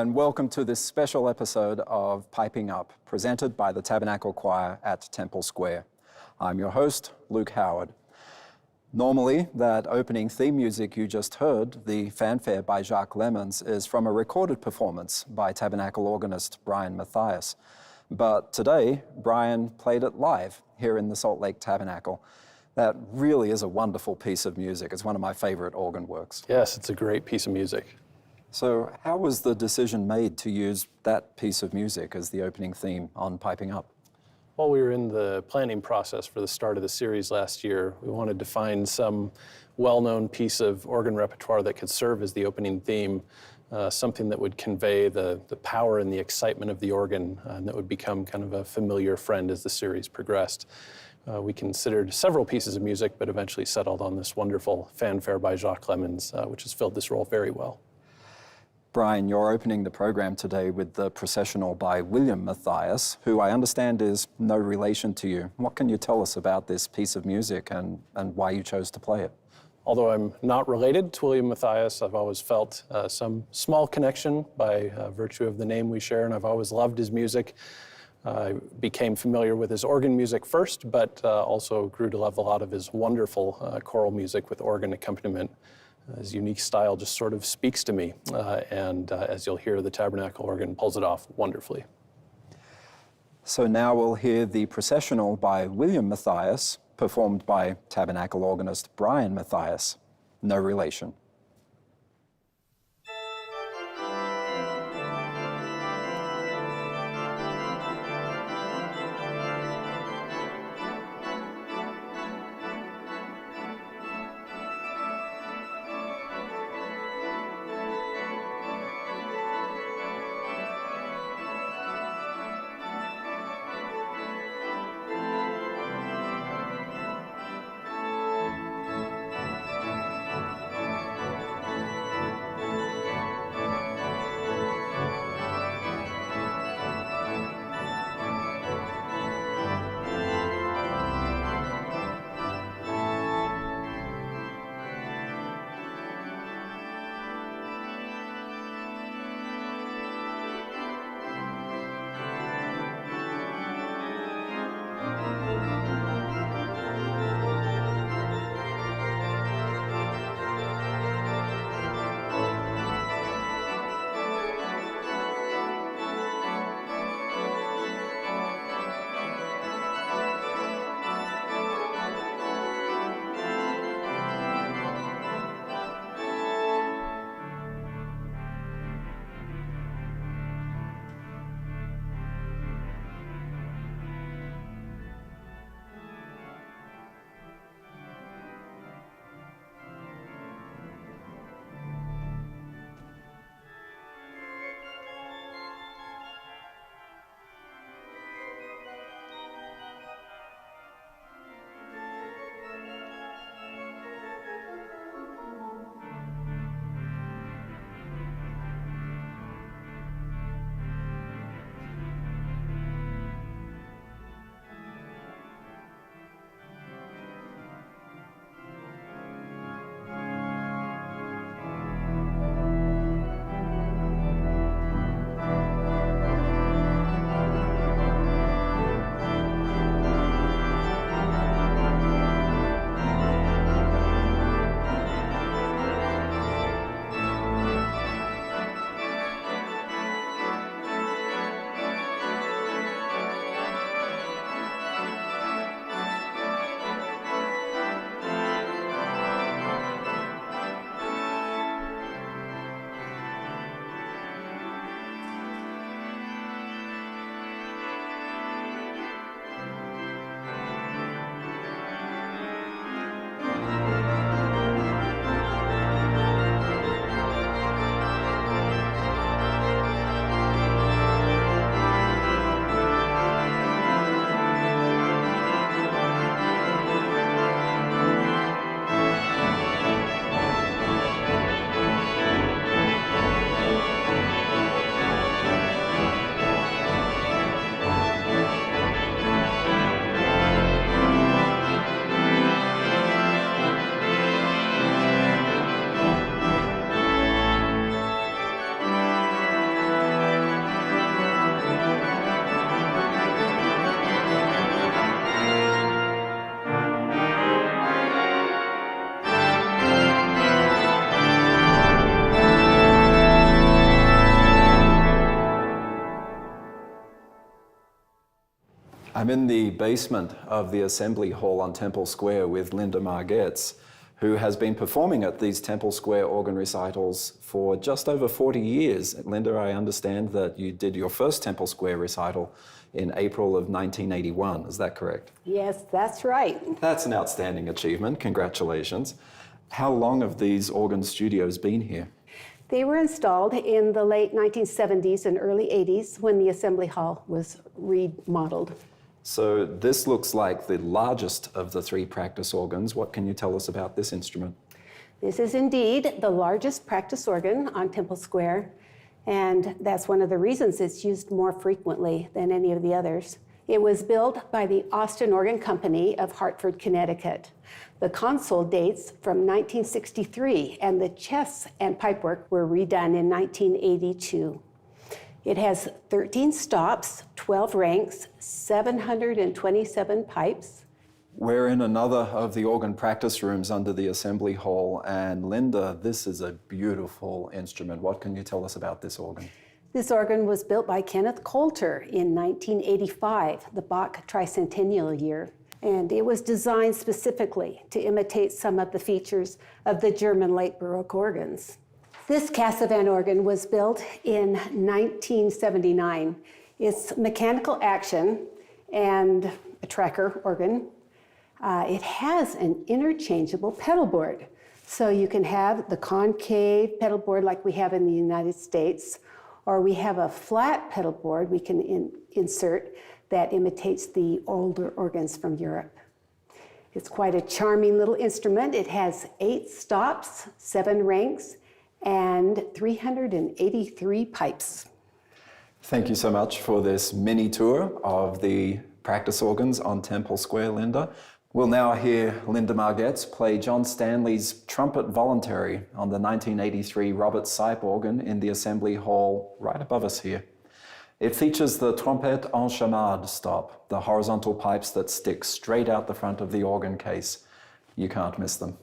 and welcome to this special episode of Piping Up, presented by the Tabernacle Choir at Temple Square. I'm your host, Luke Howard. Normally, that opening theme music you just heard, the Fanfare by Jacques Lemmens, is from a recorded performance by Tabernacle organist Mathias. But today, Brian played it live here in the Salt Lake Tabernacle. That really is a wonderful piece of music. It's one of my favorite organ works. Yes, it's a great piece of music. So how was the decision made to use that piece of music as the opening theme on Piping Up? While we were in the planning process for the start of the series last year, we wanted to find some well-known piece of organ repertoire that could serve as the opening theme, something that would convey the power and the excitement of the organ, and that would become kind of a familiar friend as the series progressed. We considered several pieces of music, but eventually settled on this wonderful Fanfare by Jacques Lemmens, which has filled this role very well. Brian, you're opening the program today with the Processional by Mathias, who I understand is no relation to you. What can you tell us about this piece of music and why you chose to play it? Although I'm not related to Mathias, I've always felt some small connection by virtue of the name we share, and I've always loved his music. I became familiar with his organ music first, but also grew to love a lot of his wonderful choral music with organ accompaniment. His unique style just sort of speaks to me, and as you'll hear, the Tabernacle organ pulls it off wonderfully. So now we'll hear the Processional by Mathias, performed by Tabernacle organist Mathias, no relation. I'm in the basement of the Assembly Hall on Temple Square with Linda Margetts, who has been performing at these Temple Square organ recitals for just over 40 years. Linda, I understand that you did your first Temple Square recital in April of 1981. Is that correct? Yes, that's right. That's an outstanding achievement. Congratulations. How long have these organ studios been here? They were installed in the late 1970s and early 80s when the Assembly Hall was remodeled. So this looks like the largest of the three practice organs. What can you tell us about this instrument? This is indeed the largest practice organ on Temple Square, and that's one of the reasons it's used more frequently than any of the others. It was built by the Austin Organ Company of Hartford, Connecticut. The console dates from 1963, and the chess and pipework were redone in 1982. It has 13 stops, 12 ranks, 727 pipes. We're in another of the organ practice rooms under the Assembly Hall, and Linda, this is a beautiful instrument. What can you tell us about this organ? This organ was built by Kenneth Coulter in 1985, the Bach tricentennial year, and it was designed specifically to imitate some of the features of the German late Baroque organs. This Cassavan organ was built in 1979. It's mechanical action and a tracker organ. It has an interchangeable pedal board. So you can have the concave pedal board like we have in the United States, or we have a flat pedal board we can insert that imitates the older organs from Europe. It's quite a charming little instrument. It has 8 stops, 7 ranks, and 383 pipes. Thank you so much for this mini tour of the practice organs on Temple Square, Linda. We'll now hear Linda Margetts play John Stanley's Trumpet Voluntary on the 1983 Robert Sipe organ in the Assembly Hall right above us here. It features the Trumpet en chamade stop, the horizontal pipes that stick straight out the front of the organ case. You can't miss them.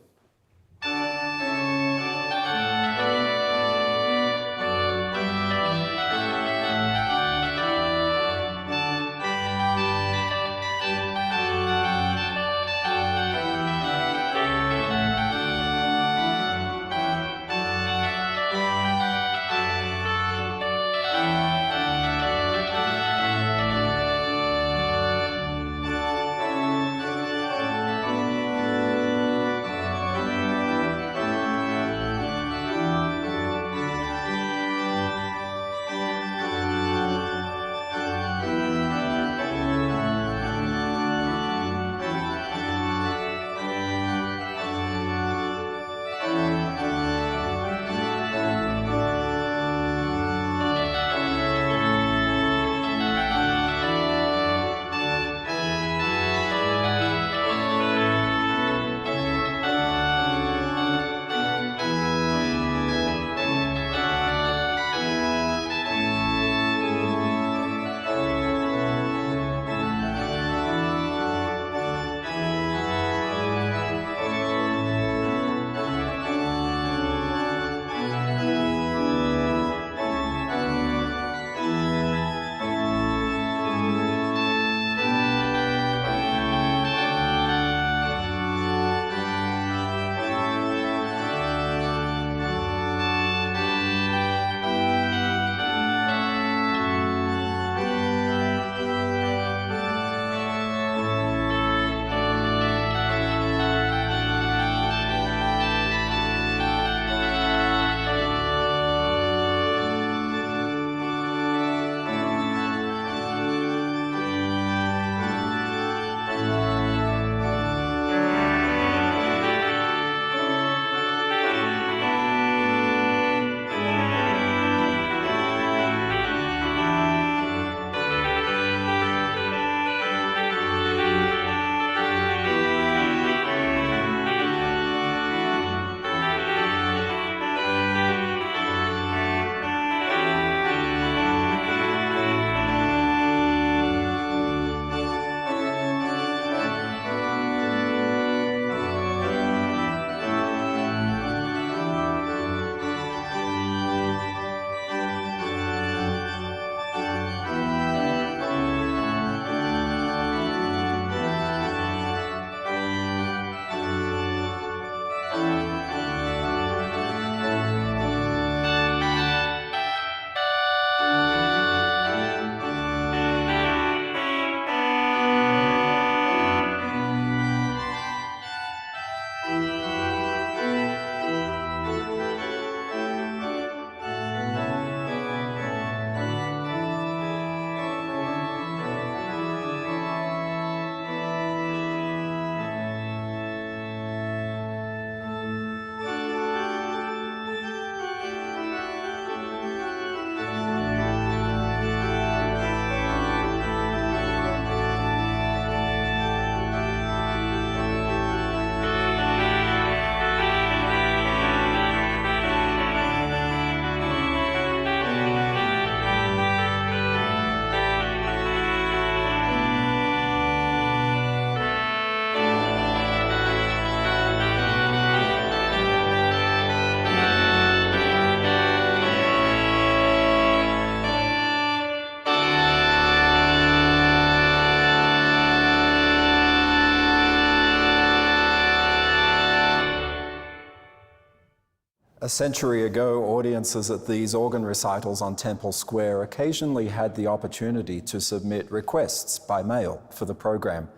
A century ago, audiences at these organ recitals on Temple Square occasionally had the opportunity to submit requests by mail for the program.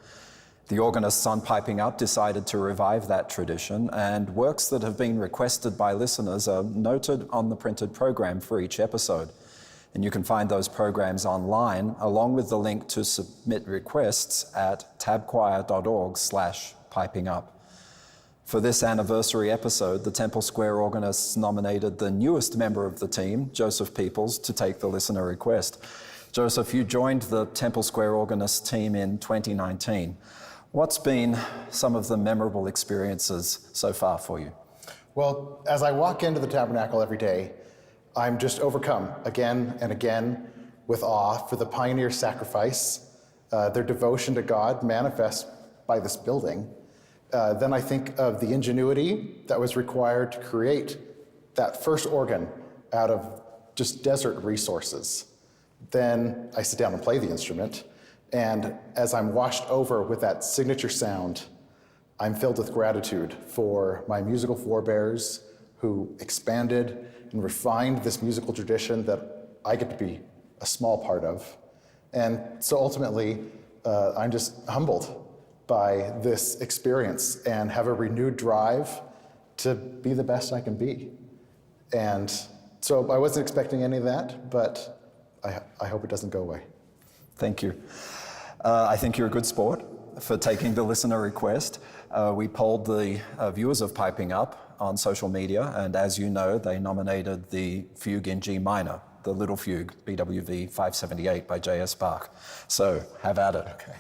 The organists on Piping Up decided to revive that tradition, and works that have been requested by listeners are noted on the printed program for each episode. And you can find those programs online, along with the link to submit requests at tabchoir.org/pipingup. For this anniversary episode, the Temple Square organists nominated the newest member of the team, Joseph Peeples, to take the listener request. Joseph, you joined the Temple Square organists team in 2019. What's been some of the memorable experiences so far for you? Well, as I walk into the Tabernacle every day, I'm just overcome again and again with awe for the pioneer sacrifice, their devotion to God manifest by this building. Then I think of the ingenuity that was required to create that first organ out of just desert resources. Then I sit down and play the instrument, and as I'm washed over with that signature sound, I'm filled with gratitude for my musical forebears who expanded and refined this musical tradition that I get to be a small part of. And so ultimately, I'm just humbled by this experience and have a renewed drive to be the best I can be. And so I wasn't expecting any of that, but I hope it doesn't go away. Thank you. I think you're a good sport for taking the listener request. We polled the viewers of Piping Up on social media, and as you know, they nominated the fugue in G minor, the Little Fugue, BWV 578 by J.S. Bach. So have at it. Okay.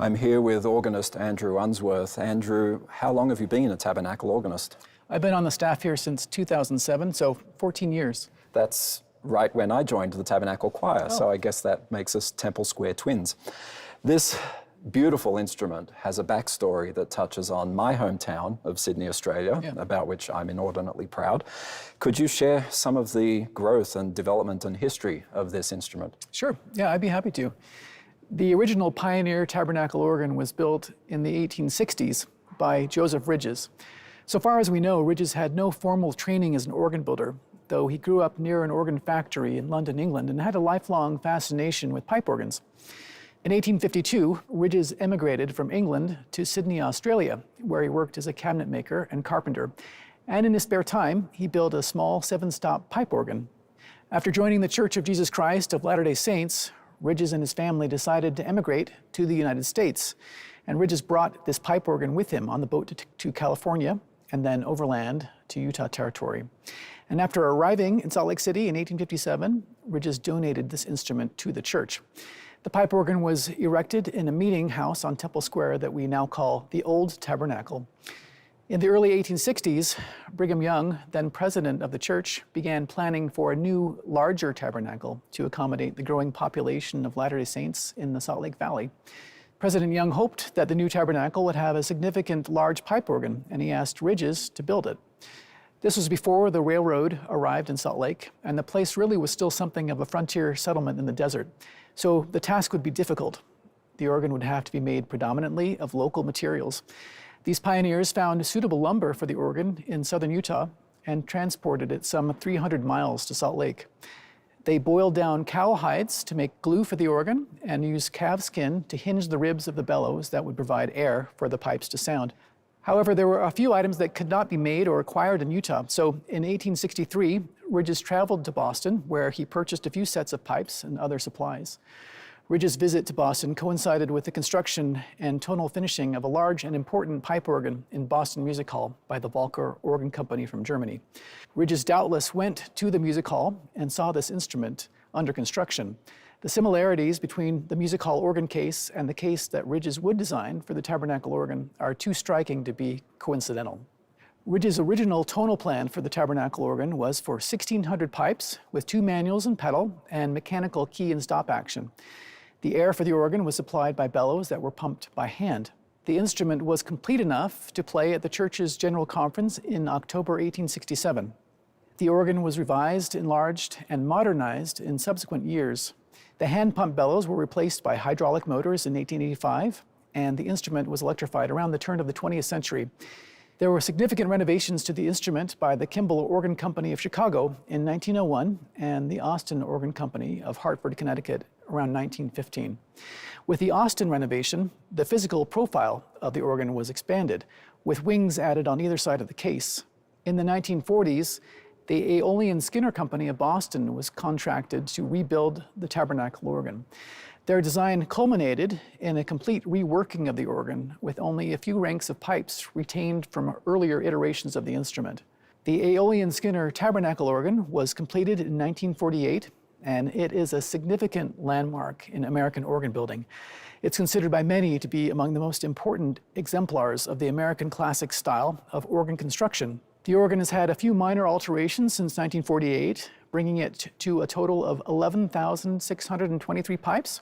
I'm here with organist Andrew Unsworth. Andrew, how long have you been a tabernacle organist? I've been on the staff here since 2007, so 14 years. That's right when I joined the Tabernacle Choir, so I guess that makes us Temple Square twins. This beautiful instrument has a backstory that touches on my hometown of Sydney, Australia, about which I'm inordinately proud. Could you share some of the growth and development and history of this instrument? Sure, yeah, I'd be happy to. The original Pioneer Tabernacle organ was built in the 1860s by Joseph Ridges. So far as we know, Ridges had no formal training as an organ builder, though he grew up near an organ factory in London, England, and had a lifelong fascination with pipe organs. In 1852, Ridges emigrated from England to Sydney, Australia, where he worked as a cabinet maker and carpenter. And in his spare time, he built a small 7-stop pipe organ. After joining the Church of Jesus Christ of Latter-day Saints, Ridges and his family decided to emigrate to the United States. And Ridges brought this pipe organ with him on the boat to California and then overland to Utah Territory. And after arriving in Salt Lake City in 1857, Ridges donated this instrument to the church. The pipe organ was erected in a meeting house on Temple Square that we now call the Old Tabernacle. In the early 1860s, Brigham Young, then president of the church, began planning for a new, larger tabernacle to accommodate the growing population of Latter-day Saints in the Salt Lake Valley. President Young hoped that the new tabernacle would have a significant large pipe organ, and he asked Ridges to build it. This was before the railroad arrived in Salt Lake, and the place really was still something of a frontier settlement in the desert. So the task would be difficult. The organ would have to be made predominantly of local materials. These pioneers found suitable lumber for the organ in southern Utah and transported it some 300 miles to Salt Lake. They boiled down cow hides to make glue for the organ and used calf skin to hinge the ribs of the bellows that would provide air for the pipes to sound. However, there were a few items that could not be made or acquired in Utah. So in 1863, Ridges traveled to Boston, where he purchased a few sets of pipes and other supplies. Ridges' visit to Boston coincided with the construction and tonal finishing of a large and important pipe organ in Boston Music Hall by the Volker Organ Company from Germany. Ridges doubtless went to the music hall and saw this instrument under construction. The similarities between the music hall organ case and the case that Ridges would design for the tabernacle organ are too striking to be coincidental. Ridges' original tonal plan for the tabernacle organ was for 1,600 pipes with 2 manuals and pedal and mechanical key and stop action. The air for the organ was supplied by bellows that were pumped by hand. The instrument was complete enough to play at the church's general conference in October 1867. The organ was revised, enlarged, and modernized in subsequent years. The hand-pump bellows were replaced by hydraulic motors in 1885, and the instrument was electrified around the turn of the 20th century. There were significant renovations to the instrument by the Kimball Organ Company of Chicago in 1901 and the Austin Organ Company of Hartford, Connecticut around 1915. With the Austin renovation, the physical profile of the organ was expanded, with wings added on either side of the case. In the 1940s, the Aeolian Skinner Company of Boston was contracted to rebuild the tabernacle organ. Their design culminated in a complete reworking of the organ, with only a few ranks of pipes retained from earlier iterations of the instrument. The Aeolian Skinner tabernacle organ was completed in 1948, and it is a significant landmark in American organ building. It's considered by many to be among the most important exemplars of the American classic style of organ construction. The organ has had a few minor alterations since 1948, bringing it to a total of 11,623 pipes,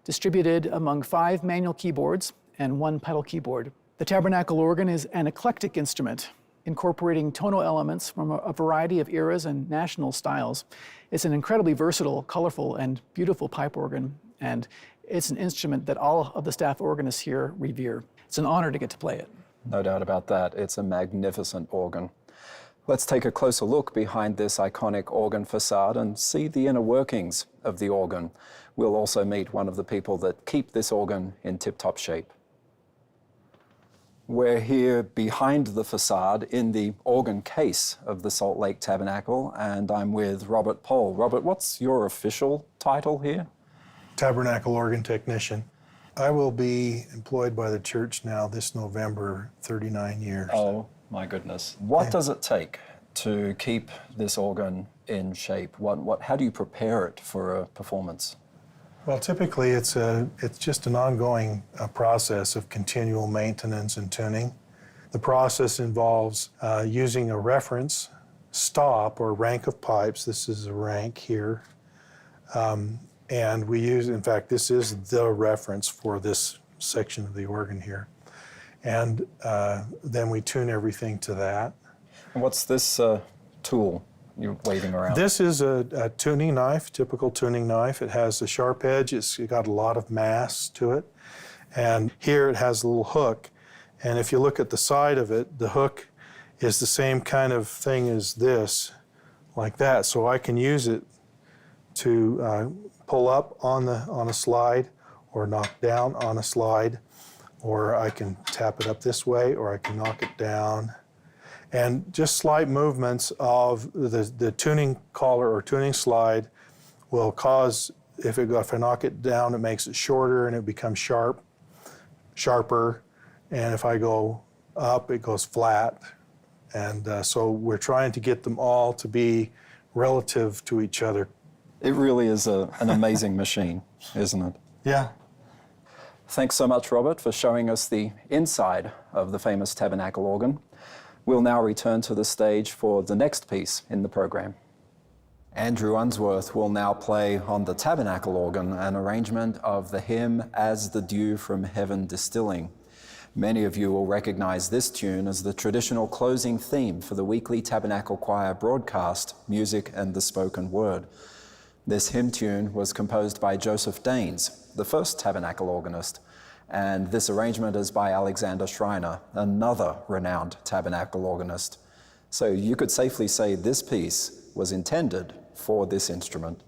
distributed among 5 manual keyboards and 1 pedal keyboard. The tabernacle organ is an eclectic instrument, incorporating tonal elements from a variety of eras and national styles. It's an incredibly versatile, colorful, and beautiful pipe organ, and it's an instrument that all of the staff organists here revere. It's an honor to get to play it. No doubt about that. It's a magnificent organ. Let's take a closer look behind this iconic organ facade and see the inner workings of the organ. We'll also meet one of the people that keep this organ in tip-top shape. We're here behind the facade in the organ case of the Salt Lake Tabernacle, and I'm with Robert Pohl. Robert, what's your official title here? Tabernacle organ technician. I will be employed by the church now this November, 39 years. Oh my goodness. What does it take to keep this organ in shape? How do you prepare it for a performance? Well, typically it's just an ongoing process of continual maintenance and tuning. The process involves using a reference stop or rank of pipes. This is a rank here. And we use, in fact, this is the reference for this section of the organ here. And then we tune everything to that. And what's this tool you're waving around? This is a tuning knife, typical tuning knife. It has a sharp edge. It's got a lot of mass to it. And here it has a little hook. And if you look at the side of it, the hook is the same kind of thing as this, like that. So I can use it to pull up on a slide or knock down on a slide, or I can tap it up this way, or I can knock it down. And just slight movements of the tuning collar or tuning slide will cause, if I knock it down, it makes it shorter and it becomes sharper. And if I go up, it goes flat. And so we're trying to get them all to be relative to each other. It really is an amazing machine, isn't it? Yeah. Thanks so much, Robert, for showing us the inside of the famous Tabernacle organ. We'll now return to the stage for the next piece in the program. Andrew Unsworth will now play on the Tabernacle organ an arrangement of the hymn As the Dew from Heaven Distilling. Many of you will recognize this tune as the traditional closing theme for the weekly Tabernacle Choir broadcast, Music and the Spoken Word. This hymn tune was composed by Joseph Daines, the first Tabernacle organist, and this arrangement is by Alexander Schreiner, another renowned Tabernacle organist. So you could safely say this piece was intended for this instrument.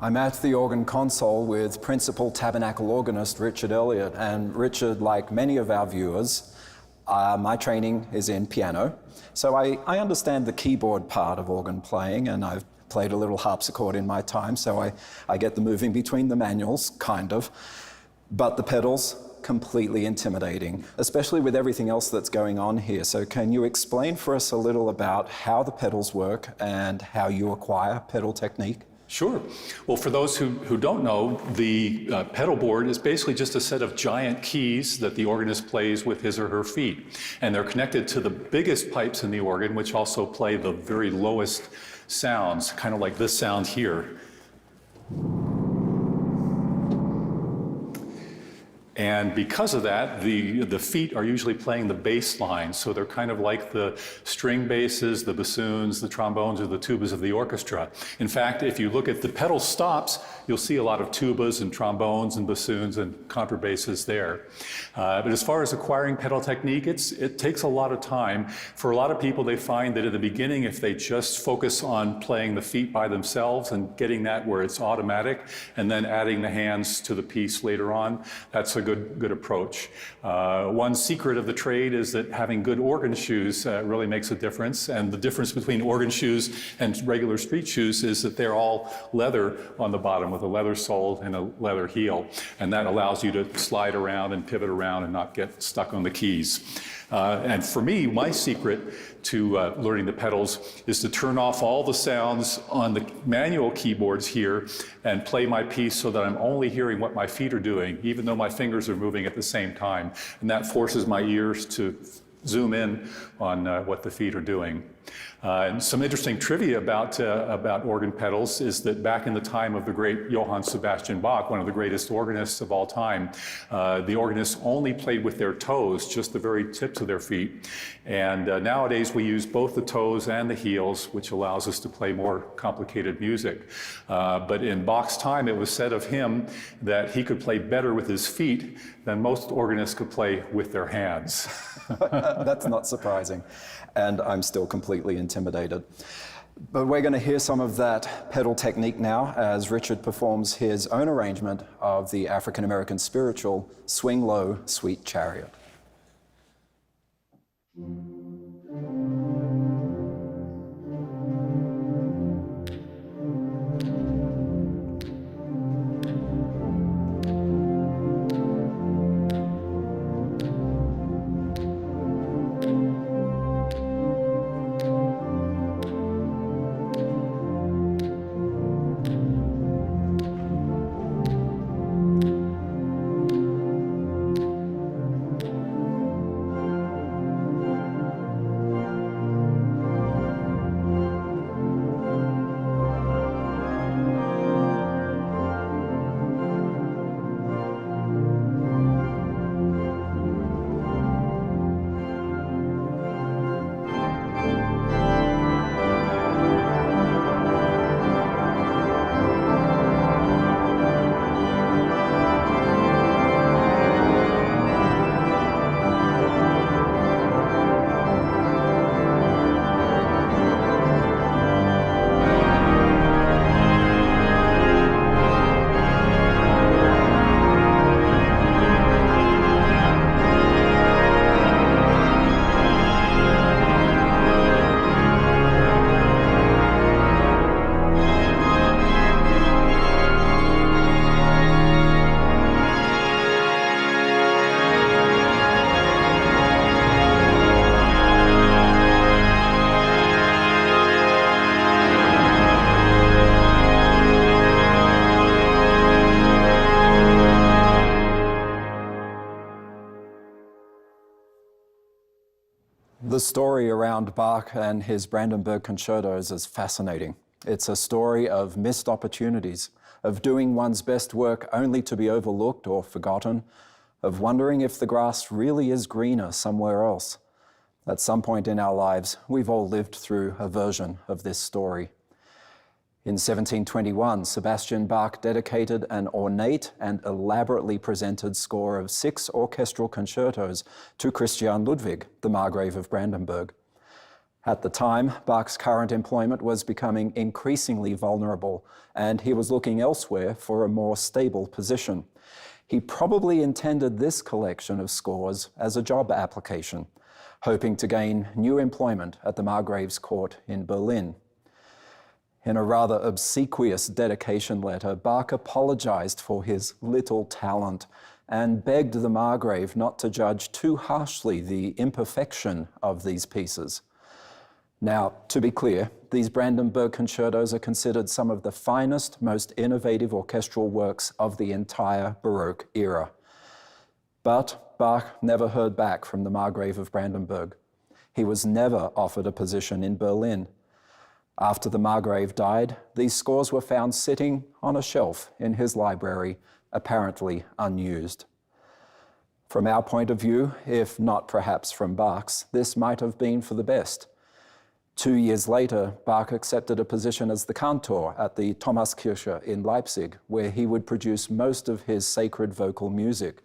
I'm at the organ console with Principal Tabernacle organist Richard Elliott, and Richard, like many of our viewers, my training is in piano, so I understand the keyboard part of organ playing, and I've played a little harpsichord in my time, so I get the moving between the manuals, kind of, but the pedals, completely intimidating, especially with everything else that's going on here. So can you explain for us a little about how the pedals work and how you acquire pedal technique? Sure. Well, for those who don't know, the pedal board is basically just a set of giant keys that the organist plays with his or her feet. And they're connected to the biggest pipes in the organ, which also play the very lowest sounds, kind of like this sound here. And because of that, the feet are usually playing the bass line, so they're kind of like the string basses, the bassoons, the trombones, or the tubas of the orchestra. In fact, if you look at the pedal stops, you'll see a lot of tubas and trombones and bassoons and contrabasses there. But as far as acquiring pedal technique, it takes a lot of time. For a lot of people, they find that at the beginning, if they just focus on playing the feet by themselves and getting that where it's automatic, and then adding the hands to the piece later on, that's a good approach. One secret of the trade is that having good organ shoes really makes a difference, and the difference between organ shoes and regular street shoes is that they're all leather on the bottom with a leather sole and a leather heel, and that allows you to slide around and pivot around and not get stuck on the keys. And for me, my secret to learning the pedals is to turn off all the sounds on the manual keyboards here and play my piece so that I'm only hearing what my feet are doing, even though my fingers are moving at the same time. And that forces my ears to zoom in on what the feet are doing. And some interesting trivia about organ pedals is that back in the time of the great Johann Sebastian Bach, one of the greatest organists of all time, the organists only played with their toes, just the very tips of their feet. And nowadays we use both the toes and the heels, which allows us to play more complicated music. But in Bach's time, it was said of him that he could play better with his feet than most organists could play with their hands. That's not surprising, and I'm still completely intimidated. But we're going to hear some of that pedal technique now as Richard performs his own arrangement of the African American spiritual Swing Low, Sweet Chariot. The story around Bach and his Brandenburg concertos is fascinating. It's a story of missed opportunities, of doing one's best work only to be overlooked or forgotten, of wondering if the grass really is greener somewhere else. At some point in our lives, we've all lived through a version of this story. In 1721, Sebastian Bach dedicated an ornate and elaborately presented score of 6 orchestral concertos to Christian Ludwig, the Margrave of Brandenburg. At the time, Bach's current employment was becoming increasingly vulnerable, and he was looking elsewhere for a more stable position. He probably intended this collection of scores as a job application, hoping to gain new employment at the Margrave's court in Berlin. In a rather obsequious dedication letter, Bach apologized for his little talent and begged the Margrave not to judge too harshly the imperfection of these pieces. Now, to be clear, these Brandenburg concertos are considered some of the finest, most innovative orchestral works of the entire Baroque era. But Bach never heard back from the Margrave of Brandenburg. He was never offered a position in Berlin. After the Margrave died, these scores were found sitting on a shelf in his library, apparently unused. From our point of view, if not perhaps from Bach's, this might have been for the best. 2 years later, Bach accepted a position as the cantor at the Thomaskirche in Leipzig, where he would produce most of his sacred vocal music,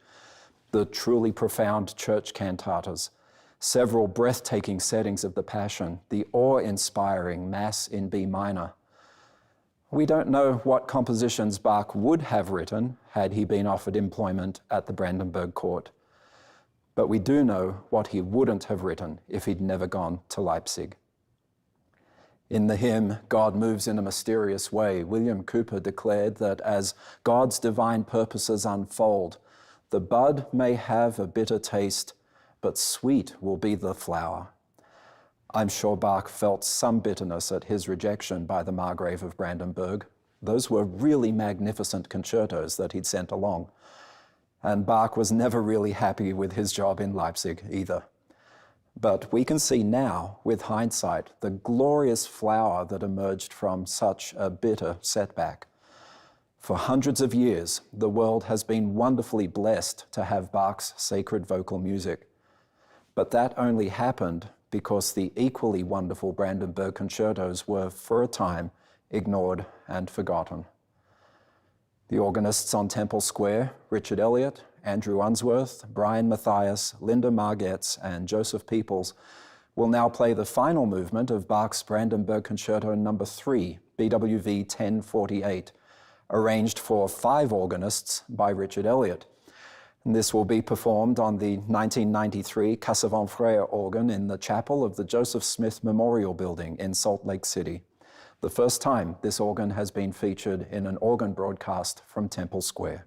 the truly profound church cantatas, several breathtaking settings of the Passion, the awe-inspiring Mass in B minor. We don't know what compositions Bach would have written had he been offered employment at the Brandenburg court, but we do know what he wouldn't have written if he'd never gone to Leipzig. In the hymn, God Moves in a Mysterious Way, William Cowper declared that as God's divine purposes unfold, the bud may have a bitter taste, but sweet will be the flower. I'm sure Bach felt some bitterness at his rejection by the Margrave of Brandenburg. Those were really magnificent concertos that he'd sent along. And Bach was never really happy with his job in Leipzig either. But we can see now, with hindsight, the glorious flower that emerged from such a bitter setback. For hundreds of years, the world has been wonderfully blessed to have Bach's sacred vocal music. But that only happened because the equally wonderful Brandenburg concertos were, for a time, ignored and forgotten. The organists on Temple Square, Richard Elliott, Andrew Unsworth, Brian Mathias, Linda Margetts, and Joseph Peeples will now play the final movement of Bach's Brandenburg Concerto No. 3, BWV 1048, arranged for 5 organists by Richard Elliott. And this will be performed on the 1993 Fanfare organ in the chapel of the Joseph Smith Memorial Building in Salt Lake City, the first time this organ has been featured in an organ broadcast from Temple Square.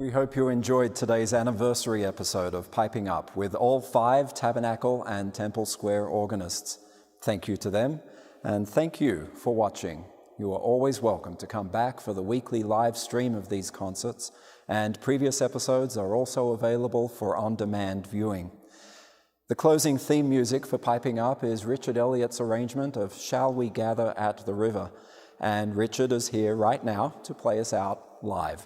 We hope you enjoyed today's anniversary episode of Piping Up with all 5 Tabernacle and Temple Square organists. Thank you to them, and thank you for watching. You are always welcome to come back for the weekly live stream of these concerts, and previous episodes are also available for on-demand viewing. The closing theme music for Piping Up is Richard Elliott's arrangement of Shall We Gather at the River, and Richard is here right now to play us out live.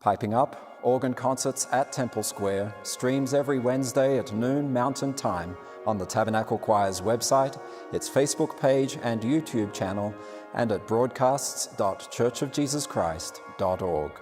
Piping Up, organ concerts at Temple Square, streams every Wednesday at noon Mountain Time on the Tabernacle Choir's website, its Facebook page and YouTube channel, and at broadcasts.churchofjesuschrist.org.